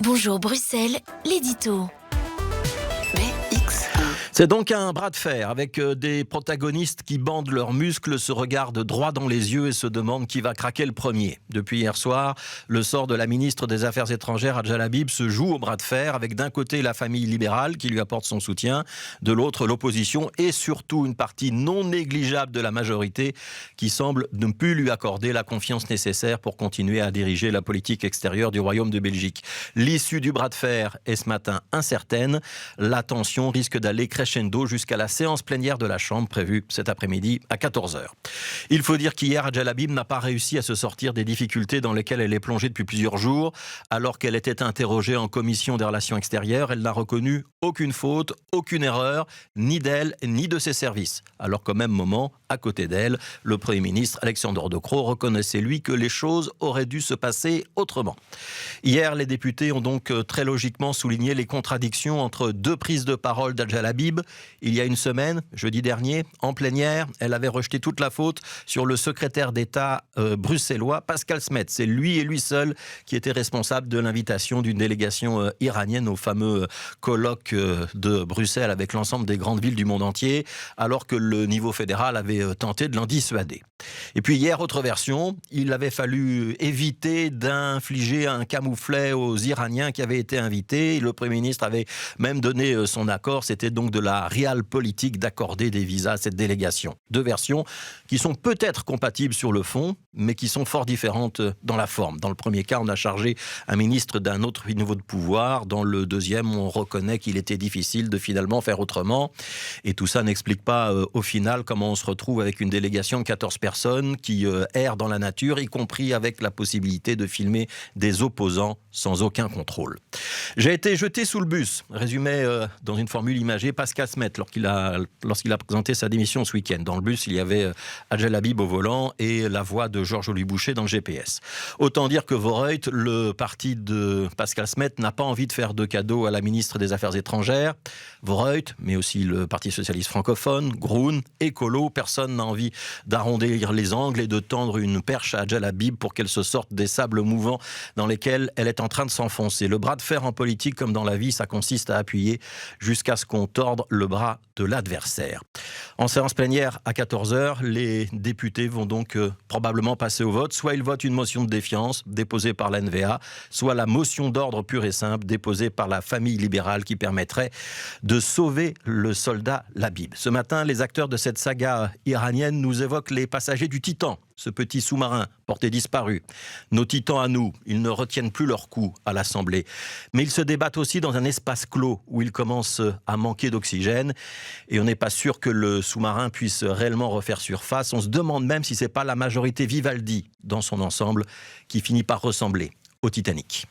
Bonjour Bruxelles, l'édito. C'est donc un bras de fer avec des protagonistes qui bandent leurs muscles, se regardent droit dans les yeux et se demandent qui va craquer le premier. Depuis hier soir, le sort de la ministre des Affaires étrangères, Adjal Habib, se joue au bras de fer avec d'un côté la famille libérale qui lui apporte son soutien, de l'autre l'opposition et surtout une partie non négligeable de la majorité qui semble ne plus lui accorder la confiance nécessaire pour continuer à diriger la politique extérieure du Royaume de Belgique. L'issue du bras de fer est ce matin incertaine. La tension risque d'aller crescendo jusqu'à la séance plénière de la Chambre prévue cet après-midi à 14h. Il faut dire qu'hier, Adjal Habib n'a pas réussi à se sortir des difficultés dans lesquelles elle est plongée depuis plusieurs jours. Alors qu'elle était interrogée en commission des relations extérieures, elle n'a reconnu aucune faute, aucune erreur, ni d'elle ni de ses services. Alors qu'au même moment, à côté d'elle, le Premier ministre Alexander De Croo reconnaissait lui que les choses auraient dû se passer autrement. Hier, les députés ont donc très logiquement souligné les contradictions entre deux prises de parole d'Adjal Habib. Il y a une semaine, jeudi dernier, en plénière, elle avait rejeté toute la faute sur le secrétaire d'État bruxellois, Pascal Smet. C'est lui et lui seul qui était responsable de l'invitation d'une délégation iranienne au fameux colloque de Bruxelles avec l'ensemble des grandes villes du monde entier, alors que le niveau fédéral avait tenté de l'en dissuader. Et puis hier, autre version, il avait fallu éviter d'infliger un camouflet aux Iraniens qui avaient été invités. Le Premier ministre avait même donné son accord. C'était donc de la réelle politique d'accorder des visas à cette délégation. Deux versions qui sont peut-être compatibles sur le fond, mais qui sont fort différentes dans la forme. Dans le premier cas, on a chargé un ministre d'un autre niveau de pouvoir. Dans le deuxième, on reconnaît qu'il était difficile de finalement faire autrement. Et tout ça n'explique pas au final comment on se retrouve avec une délégation de 14 personnes qui errent dans la nature, y compris avec la possibilité de filmer des opposants sans aucun contrôle. J'ai été jeté sous le bus, résumait dans une formule imagée Pascal Smet lorsqu'il a présenté sa démission ce week-end. Dans le bus, il y avait Adjal Habib au volant et la voix de Georges-Louis Boucher dans le GPS. Autant dire que Vooruit, le parti de Pascal Smet, n'a pas envie de faire de cadeaux à la ministre des Affaires étrangères. Vooruit, mais aussi le Parti socialiste francophone, Groen, Écolo, personne n'a envie d'arrondir les angles et de tendre une perche à Adjal Habib pour qu'elle se sorte des sables mouvants dans lesquels elle est en train de s'enfoncer. Le bras de fer en politique, comme dans la vie, ça consiste à appuyer jusqu'à ce qu'on torde le bras de l'adversaire. En séance plénière à 14h, les députés vont donc probablement passer au vote. Soit ils votent une motion de défiance déposée par l'NVA, soit la motion d'ordre pure et simple déposée par la famille libérale qui permettrait de sauver le soldat Habib. Ce matin, les acteurs de cette saga iranienne nous évoquent les passagers du Titan, ce petit sous-marin porté disparu. Nos titans à nous, ils ne retiennent plus leur coup à l'Assemblée. Mais ils se débattent aussi dans un espace clos où ils commencent à manquer d'oxygène. Et on n'est pas sûr que le sous-marin puisse réellement refaire surface. On se demande même si c'est pas la majorité Vivaldi dans son ensemble qui finit par ressembler au Titanic.